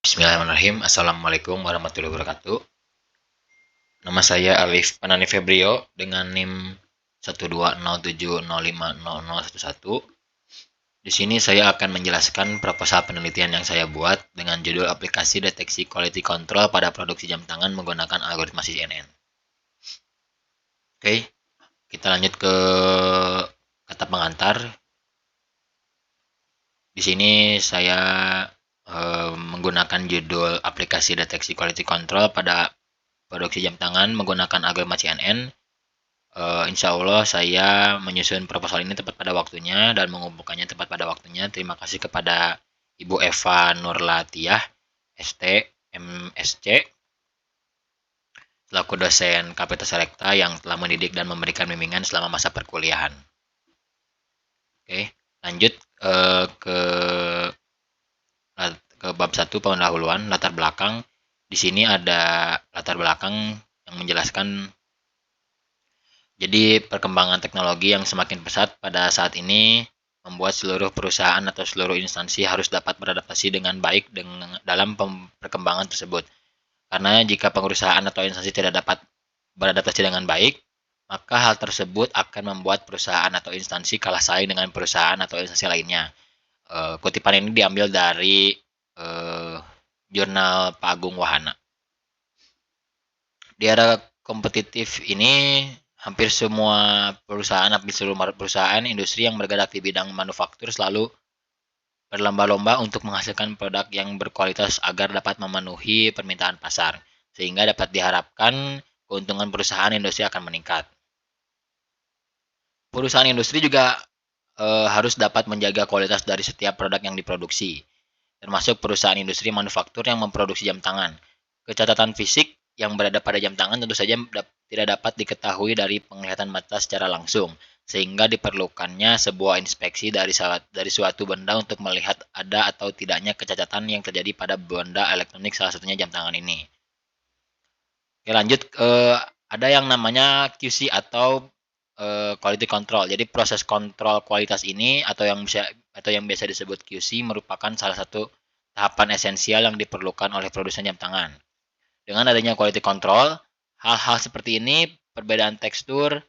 Bismillahirrahmanirrahim. Assalamualaikum warahmatullahi wabarakatuh. Nama saya Alif Panani Febrio dengan NIM 12070500011. Di sini saya akan menjelaskan proposal penelitian yang saya buat dengan judul aplikasi deteksi quality control pada produksi jam tangan menggunakan algoritma CNN. Oke, kita lanjut ke kata pengantar. Di sini saya menggunakan judul aplikasi deteksi quality control pada produksi jam tangan menggunakan algoritma CNN. Insya Allah saya menyusun proposal ini tepat pada waktunya dan mengumpulkannya tepat pada waktunya. Terima kasih kepada Ibu Eva Nurlatiah, ST, MSc, selaku dosen KPT Selekta yang telah mendidik dan memberikan bimbingan selama masa perkuliahan. Oke, lanjut ke bab 1 pendahuluan latar belakang. Di sini ada latar belakang yang menjelaskan jadi perkembangan teknologi yang semakin pesat pada saat ini membuat seluruh perusahaan atau seluruh instansi harus dapat beradaptasi dengan baik dalam perkembangan tersebut. Karena jika perusahaan atau instansi tidak dapat beradaptasi dengan baik, maka hal tersebut akan membuat perusahaan atau instansi kalah saing dengan perusahaan atau instansi lainnya. Kutipan ini diambil dari jurnal Pak Agung Wahana. Di era kompetitif ini, hampir semua perusahaan industri yang bergerak di bidang manufaktur selalu berlomba-lomba untuk menghasilkan produk yang berkualitas agar dapat memenuhi permintaan pasar, sehingga dapat diharapkan keuntungan perusahaan industri akan meningkat. Perusahaan industri juga harus dapat menjaga kualitas dari setiap produk yang diproduksi, termasuk perusahaan industri manufaktur yang memproduksi jam tangan. Kecacatan fisik yang berada pada jam tangan tentu saja tidak dapat diketahui dari penglihatan mata secara langsung, sehingga diperlukannya sebuah inspeksi dari suatu benda untuk melihat ada atau tidaknya kecacatan yang terjadi pada benda elektronik, salah satunya jam tangan ini. Oke, lanjut, ada yang namanya QC atau quality control. Jadi proses kontrol kualitas ini atau yang biasa disebut QC merupakan salah satu tahapan esensial yang diperlukan oleh produsen jam tangan. Dengan adanya quality control, hal-hal seperti ini, perbedaan tekstur,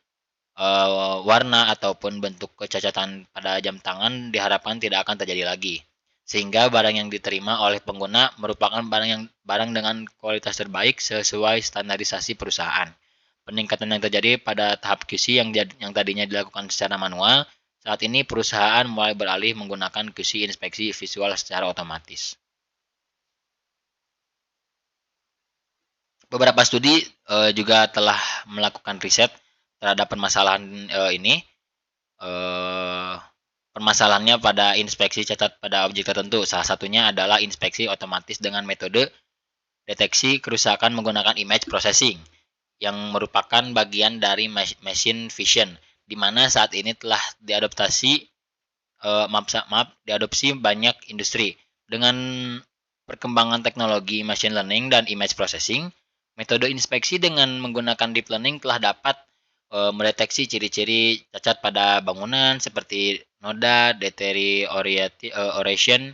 warna ataupun bentuk kecacatan pada jam tangan diharapkan tidak akan terjadi lagi. Sehingga barang yang diterima oleh pengguna merupakan barang dengan kualitas terbaik sesuai standarisasi perusahaan. Peningkatan yang terjadi pada tahap QC yang tadinya dilakukan secara manual, saat ini perusahaan mulai beralih menggunakan QC inspeksi visual secara otomatis. Beberapa studi juga telah melakukan riset terhadap permasalahan ini. Permasalahannya pada inspeksi catat pada objek tertentu. Salah satunya adalah inspeksi otomatis dengan metode deteksi kerusakan menggunakan image processing, yang merupakan bagian dari machine vision, di mana saat ini telah diadopsi banyak industri. Dengan perkembangan teknologi machine learning dan image processing, metode inspeksi dengan menggunakan deep learning telah dapat mendeteksi ciri-ciri cacat pada bangunan seperti noda, deterioration,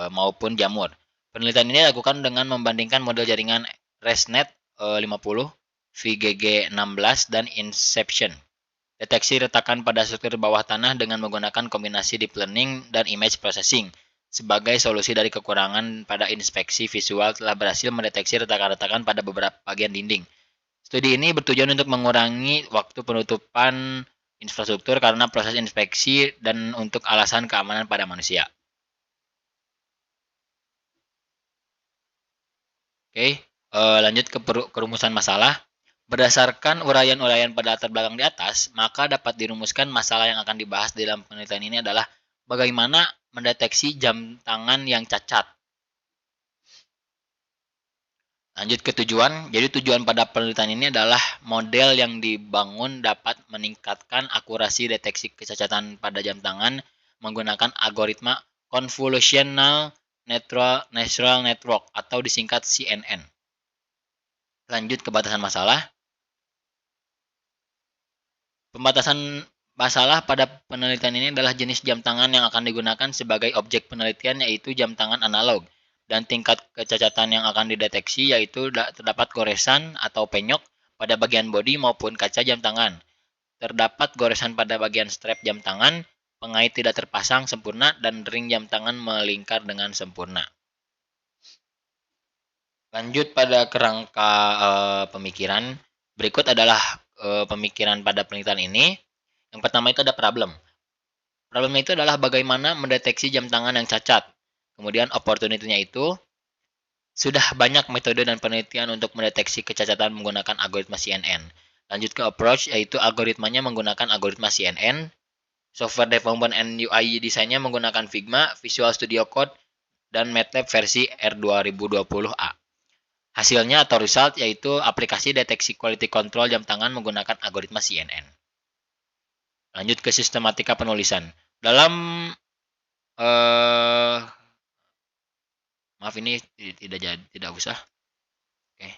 maupun jamur. Penelitian ini dilakukan dengan membandingkan model jaringan ResNet 50, VGG16, dan Inception. Deteksi retakan pada struktur bawah tanah dengan menggunakan kombinasi deep learning dan image processing. Sebagai solusi dari kekurangan pada inspeksi visual telah berhasil mendeteksi retakan-retakan pada beberapa bagian dinding. Studi ini bertujuan untuk mengurangi waktu penutupan infrastruktur karena proses inspeksi dan untuk alasan keamanan pada manusia. Oke, lanjut ke kerumusan masalah. Berdasarkan uraian-uraian pada latar belakang di atas, maka dapat dirumuskan masalah yang akan dibahas dalam penelitian ini adalah bagaimana mendeteksi jam tangan yang cacat. Lanjut ke tujuan. Jadi tujuan pada penelitian ini adalah model yang dibangun dapat meningkatkan akurasi deteksi kecacatan pada jam tangan menggunakan algoritma Convolutional Neural Network atau disingkat CNN. Lanjut ke batasan masalah. Pembatasan masalah pada penelitian ini adalah jenis jam tangan yang akan digunakan sebagai objek penelitian, yaitu jam tangan analog. dan tingkat kecacatan yang akan dideteksi yaitu terdapat goresan atau penyok pada bagian bodi maupun kaca jam tangan. Terdapat goresan pada bagian strap jam tangan, pengait tidak terpasang sempurna, dan ring jam tangan melingkar dengan sempurna. Lanjut pada kerangka pemikiran, berikut adalah pemikiran pada penelitian ini. Yang pertama itu ada problem. Problemnya itu adalah bagaimana mendeteksi jam tangan yang cacat. Kemudian opportunity-nya itu sudah banyak metode dan penelitian untuk mendeteksi kecacatan menggunakan algoritma CNN. Lanjut ke approach, yaitu algoritmanya menggunakan algoritma CNN. Software development and UI desainnya menggunakan Figma, Visual Studio Code, dan MATLAB versi R2020A. Hasilnya atau result yaitu aplikasi deteksi quality control jam tangan menggunakan algoritma CNN. Lanjut ke sistematika penulisan. Dalam maaf ini tidak usah. Oke.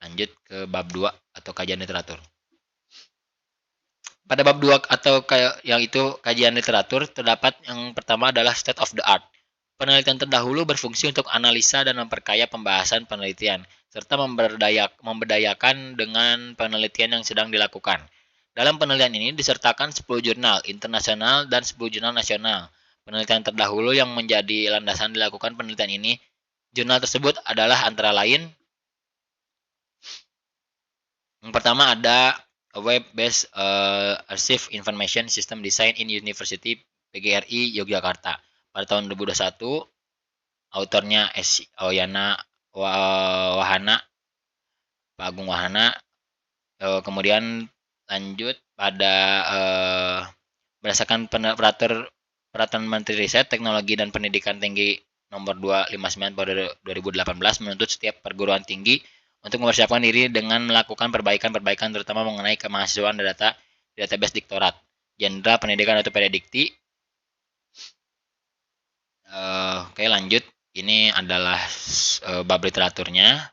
Lanjut ke bab 2 atau kajian literatur. Pada bab 2 atau yang itu kajian literatur terdapat yang pertama adalah state of the art. Penelitian terdahulu berfungsi untuk analisa dan memperkaya pembahasan penelitian serta memberdayakan dengan penelitian yang sedang dilakukan. Dalam penelitian ini disertakan 10 jurnal internasional dan 10 jurnal nasional. Penelitian terdahulu yang menjadi landasan dilakukan penelitian ini, jurnal tersebut adalah antara lain yang pertama ada Web-Based Archive Information System Design in University PGRI Yogyakarta pada tahun 2021. Autornya Oyana Wahana, Pak Agung Wahana. Kemudian lanjut pada berdasarkan peraturan Menteri Riset, Teknologi dan Pendidikan Tinggi nomor 259 pada 2018 menuntut setiap perguruan tinggi untuk mempersiapkan diri dengan melakukan perbaikan-perbaikan terutama mengenai kemahasiswaan data database diktorat, jenderal pendidikan atau pedidikti. Oke, lanjut. Ini adalah bab literaturnya.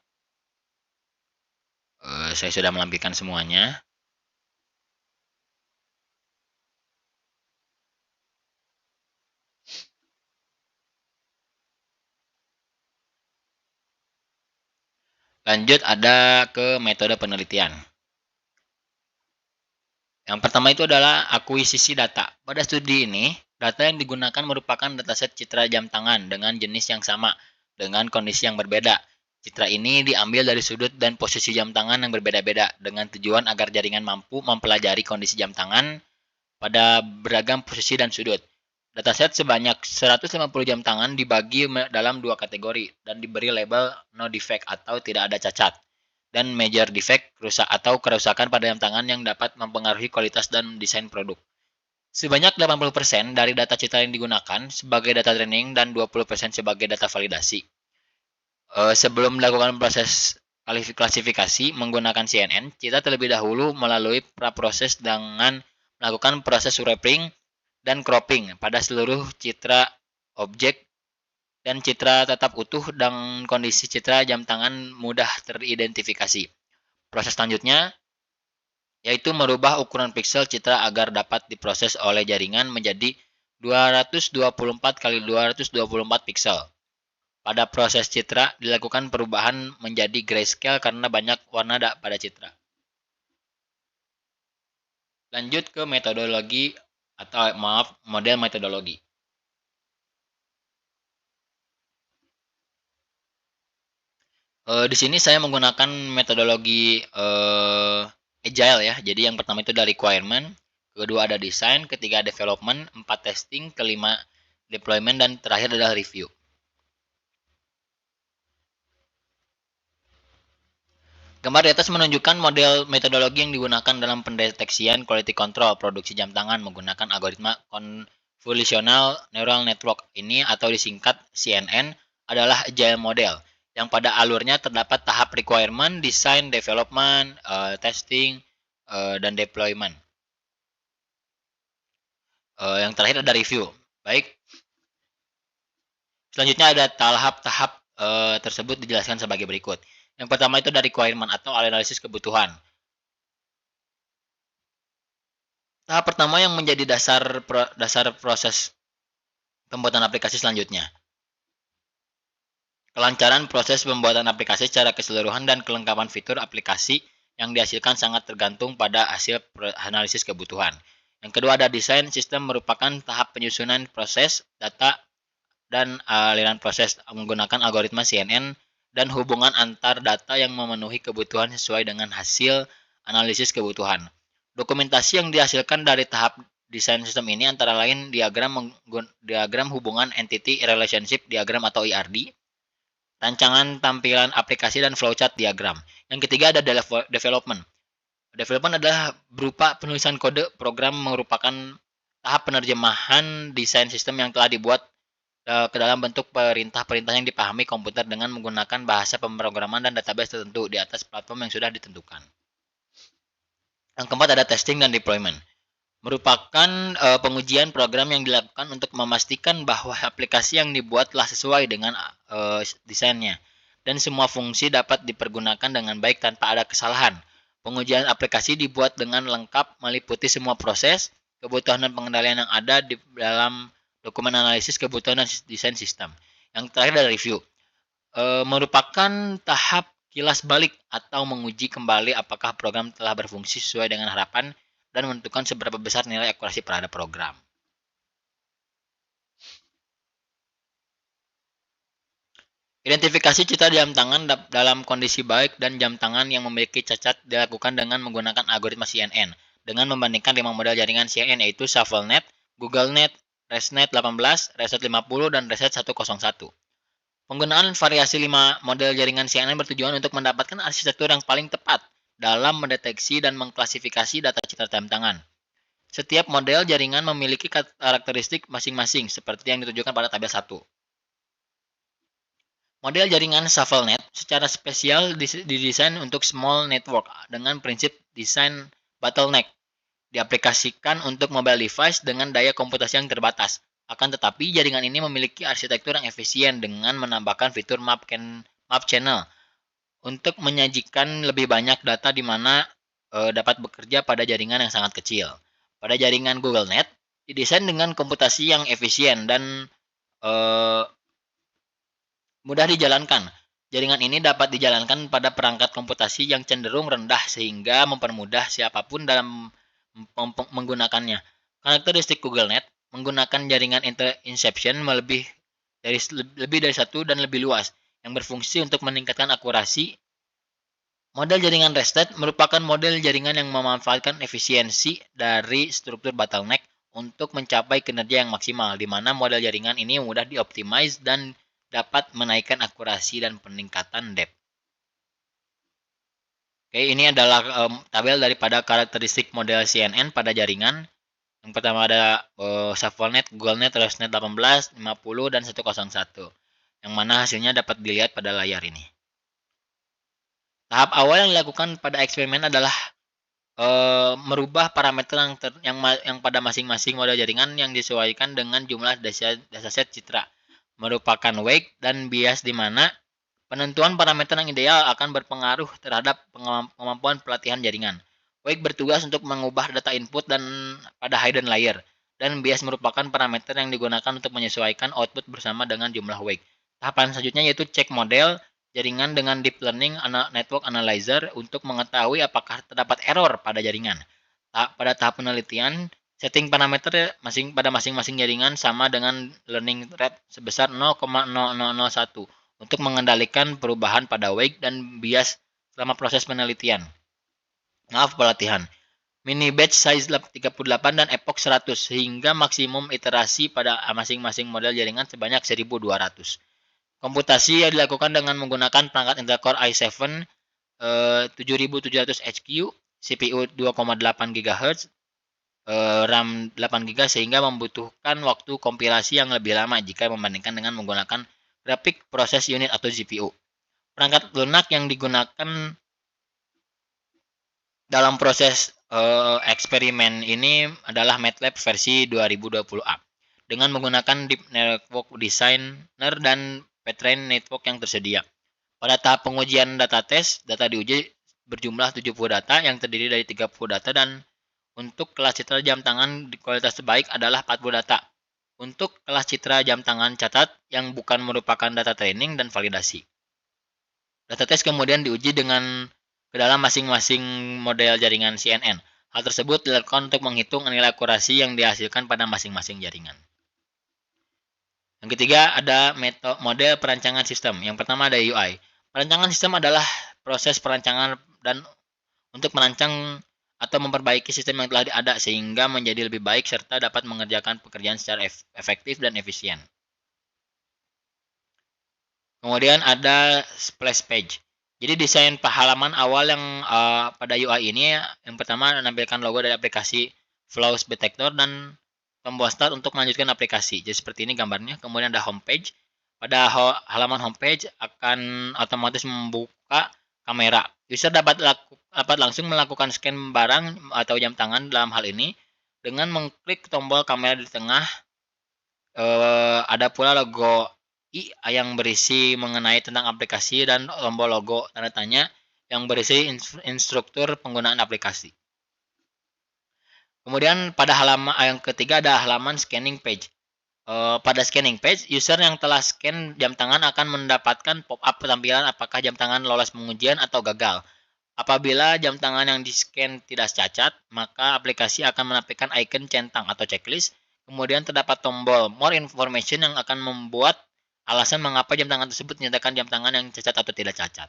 Saya sudah melampirkan semuanya. Lanjut ada ke metode penelitian. Yang pertama itu adalah akuisisi data. Pada studi ini, data yang digunakan merupakan dataset citra jam tangan dengan jenis yang sama, dengan kondisi yang berbeda. Citra ini diambil dari sudut dan posisi jam tangan yang berbeda-beda, dengan tujuan agar jaringan mampu mempelajari kondisi jam tangan pada beragam posisi dan sudut. Dataset sebanyak 150 jam tangan dibagi dalam dua kategori, dan diberi label no defect atau tidak ada cacat, dan major defect atau kerusakan pada jam tangan yang dapat mempengaruhi kualitas dan desain produk. Sebanyak 80% dari data citra yang digunakan sebagai data training dan 20% sebagai data validasi. Sebelum melakukan proses klasifikasi menggunakan CNN, kita terlebih dahulu melalui proses dengan melakukan proses wrapping dan cropping pada seluruh citra objek dan citra tetap utuh dan kondisi citra jam tangan mudah teridentifikasi. Proses selanjutnya yaitu merubah ukuran pixel citra agar dapat diproses oleh jaringan menjadi 224 x 224 pixel. Pada proses citra dilakukan perubahan menjadi grayscale karena banyak warna pada citra. Lanjut ke metodologi atau model metodologi. Di sini saya menggunakan metodologi agile ya. Jadi yang pertama itu ada requirement, kedua ada design, ketiga development, 4 testing, kelima deployment, dan terakhir adalah review. Gambar di atas menunjukkan model metodologi yang digunakan dalam pendeteksian quality control produksi jam tangan menggunakan algoritma convolutional neural network. Ini atau disingkat CNN adalah agile model yang pada alurnya terdapat tahap requirement, design, development, testing, dan deployment. Yang terakhir ada review. Baik. Selanjutnya ada tahap-tahap tersebut dijelaskan sebagai berikut. Yang pertama itu dari requirement atau analisis kebutuhan. Tahap pertama yang menjadi dasar proses pembuatan aplikasi selanjutnya. Kelancaran proses pembuatan aplikasi secara keseluruhan dan kelengkapan fitur aplikasi yang dihasilkan sangat tergantung pada hasil analisis kebutuhan. Yang kedua ada desain sistem merupakan tahap penyusunan proses, data, dan aliran proses menggunakan algoritma CNN dan hubungan antar data yang memenuhi kebutuhan sesuai dengan hasil analisis kebutuhan. Dokumentasi yang dihasilkan dari tahap desain sistem ini antara lain diagram hubungan entity relationship diagram atau IRD, rancangan tampilan aplikasi dan flowchart diagram. Yang ketiga ada development. Development adalah berupa penulisan kode program merupakan tahap penerjemahan desain sistem yang telah dibuat ke dalam bentuk perintah-perintah yang dipahami komputer dengan menggunakan bahasa pemrograman dan database tertentu di atas platform yang sudah ditentukan. Yang keempat ada testing dan deployment. Merupakan pengujian program yang dilakukan untuk memastikan bahwa aplikasi yang dibuat telah sesuai dengan desainnya dan semua fungsi dapat dipergunakan dengan baik tanpa ada kesalahan. Pengujian aplikasi dibuat dengan lengkap meliputi semua proses, kebutuhan dan pengendalian yang ada di dalam dokumen analisis kebutuhan dan desain sistem. Yang terakhir adalah review. Merupakan tahap kilas balik atau menguji kembali apakah program telah berfungsi sesuai dengan harapan dan menentukan seberapa besar nilai akurasi terhadap program. Identifikasi citra jam tangan dalam kondisi baik dan jam tangan yang memiliki cacat dilakukan dengan menggunakan algoritma CNN dengan membandingkan 5 model jaringan CNN yaitu ShuffleNet, GoogleNet, ResNet 18, Reset 50, dan Reset 101. Penggunaan variasi 5 model jaringan CNN bertujuan untuk mendapatkan arsitektur yang paling tepat dalam mendeteksi dan mengklasifikasi data citra jam tangan. Setiap model jaringan memiliki karakteristik masing-masing seperti yang ditunjukkan pada tabel 1. Model jaringan ShuffleNet secara spesial didesain untuk small network dengan prinsip desain bottleneck. Diaplikasikan untuk mobile device dengan daya komputasi yang terbatas. Akan tetapi, jaringan ini memiliki arsitektur yang efisien dengan menambahkan fitur map channel untuk menyajikan lebih banyak data di mana dapat bekerja pada jaringan yang sangat kecil. Pada jaringan GoogleNet, didesain dengan komputasi yang efisien dan mudah dijalankan. Jaringan ini dapat dijalankan pada perangkat komputasi yang cenderung rendah sehingga mempermudah siapapun dalam menggunakannya. Karakteristik GoogleNet menggunakan jaringan inception lebih dari satu dan lebih luas yang berfungsi untuk meningkatkan akurasi. Model jaringan ResNet merupakan model jaringan yang memanfaatkan efisiensi dari struktur bottleneck untuk mencapai kinerja yang maksimal, di mana model jaringan ini mudah dioptimize dan dapat menaikkan akurasi dan peningkatan depth. Oke, ini adalah tabel daripada karakteristik model CNN pada jaringan. Yang pertama ada ShuffleNet, GoogleNet, ResNet 18, 50, dan 101. Yang mana hasilnya dapat dilihat pada layar ini. Tahap awal yang dilakukan pada eksperimen adalah merubah parameter yang pada masing-masing model jaringan yang disesuaikan dengan jumlah dataset citra. Merupakan weight dan bias di mana penentuan parameter yang ideal akan berpengaruh terhadap kemampuan pelatihan jaringan. Weight bertugas untuk mengubah data input dan pada hidden layer, dan bias merupakan parameter yang digunakan untuk menyesuaikan output bersama dengan jumlah weight. Tahapan selanjutnya yaitu cek model jaringan dengan deep learning network analyzer untuk mengetahui apakah terdapat error pada jaringan. Pada tahap penelitian, setting parameter pada masing-masing jaringan sama dengan learning rate sebesar 0,0001 untuk mengendalikan perubahan pada weight dan bias selama proses penelitian. Pelatihan. Mini batch size 38 dan epoch 100 sehingga maksimum iterasi pada masing-masing model jaringan sebanyak 1200. Komputasi yang dilakukan dengan menggunakan perangkat Intel Core i7 7700HQ, CPU 2,8 GHz, RAM 8 GB sehingga membutuhkan waktu kompilasi yang lebih lama jika membandingkan dengan menggunakan graphic process unit atau GPU. Perangkat lunak yang digunakan dalam proses eksperimen ini adalah MATLAB versi 2020A dengan menggunakan Deep Network Designer dan Pre-trained network yang tersedia. Pada tahap pengujian data test, data diuji berjumlah 70 data yang terdiri dari 30 data dan untuk kelas citra jam tangan di kualitas terbaik adalah 40 data. untuk kelas citra jam tangan catat yang bukan merupakan data training dan validasi. Data tes kemudian diuji ke dalam masing-masing model jaringan CNN. Hal tersebut dilakukan untuk menghitung nilai akurasi yang dihasilkan pada masing-masing jaringan. Yang ketiga ada model perancangan sistem. Yang pertama ada UI. Perancangan sistem adalah proses perancangan dan untuk merancang atau memperbaiki sistem yang telah ada sehingga menjadi lebih baik serta dapat mengerjakan pekerjaan secara efektif dan efisien. Kemudian ada splash page. Jadi desain halaman awal yang pada UI ini yang pertama menampilkan logo dari aplikasi Flows Detector dan tombol start untuk melanjutkan aplikasi. Jadi seperti ini gambarnya. Kemudian ada homepage. Pada halaman homepage akan otomatis membuka kamera. User dapat langsung melakukan scan barang atau jam tangan dalam hal ini dengan mengklik tombol kamera di tengah. Ada pula logo I yang berisi mengenai tentang aplikasi dan tombol logo tanda tanya yang berisi instruktur penggunaan aplikasi. Kemudian pada halaman yang ketiga ada halaman scanning page. Pada scanning page, user yang telah scan jam tangan akan mendapatkan pop-up tampilan apakah jam tangan lolos pengujian atau gagal. Apabila jam tangan yang di-scan tidak cacat, maka aplikasi akan menampilkan icon centang atau checklist. Kemudian terdapat tombol more information yang akan membuat alasan mengapa jam tangan tersebut dinyatakan jam tangan yang cacat atau tidak cacat.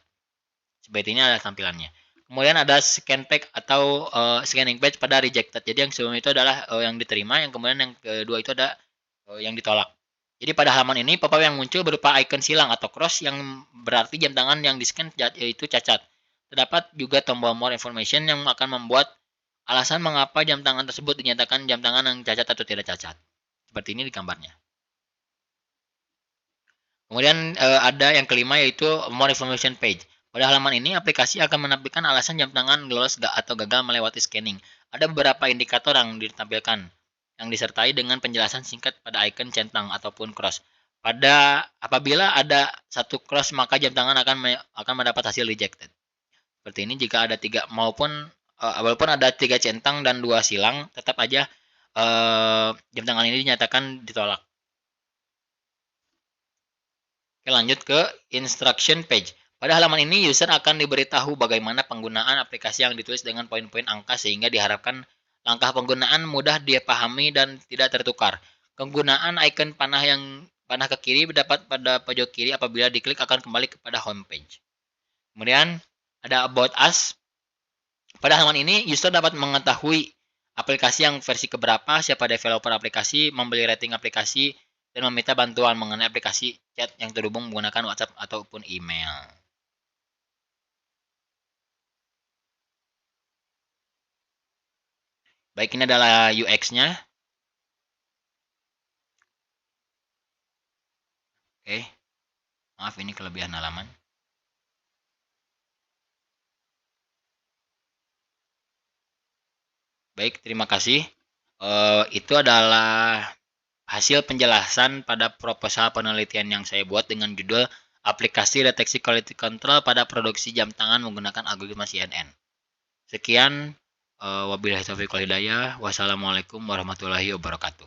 Seperti ini ada tampilannya. Kemudian ada scan page atau scanning page pada rejected. Jadi yang sebelum itu adalah yang diterima, yang kemudian yang kedua itu ada yang ditolak. Jadi pada halaman ini pop-up yang muncul berupa icon silang atau cross yang berarti jam tangan yang di-scan yaitu cacat. Terdapat juga tombol more information yang akan membuat alasan mengapa jam tangan tersebut dinyatakan jam tangan yang cacat atau tidak cacat. Seperti ini di gambarnya. Kemudian ada yang kelima yaitu more information page. Pada halaman ini aplikasi akan menampilkan alasan jam tangan lolos atau gagal melewati scanning. Ada beberapa indikator yang ditampilkan yang disertai dengan penjelasan singkat pada icon centang ataupun cross. Apabila ada satu cross maka jam tangan akan mendapat hasil rejected. Seperti ini jika ada walaupun ada 3 centang dan 2 silang, tetap aja jam tangan ini dinyatakan ditolak. Oke, lanjut ke instruction page. Pada halaman ini user akan diberitahu bagaimana penggunaan aplikasi yang ditulis dengan poin-poin angka sehingga diharapkan langkah penggunaan mudah dipahami dan tidak tertukar. Penggunaan icon panah ke kiri dapat pada pojok kiri apabila diklik akan kembali kepada homepage. Kemudian ada about us. Pada halaman ini user dapat mengetahui aplikasi yang versi keberapa, siapa developer aplikasi, membeli rating aplikasi, dan meminta bantuan mengenai aplikasi chat yang terhubung menggunakan WhatsApp ataupun email. Baik, ini adalah UX-nya. Oke. Maaf, ini kelebihan halaman. Baik, terima kasih. Itu adalah hasil penjelasan pada proposal penelitian yang saya buat dengan judul Aplikasi Deteksi Quality Control pada Produksi Jam Tangan Menggunakan Algoritma CNN. Sekian, wabillahi taufiq wal hidayah. Wassalamualaikum warahmatullahi wabarakatuh.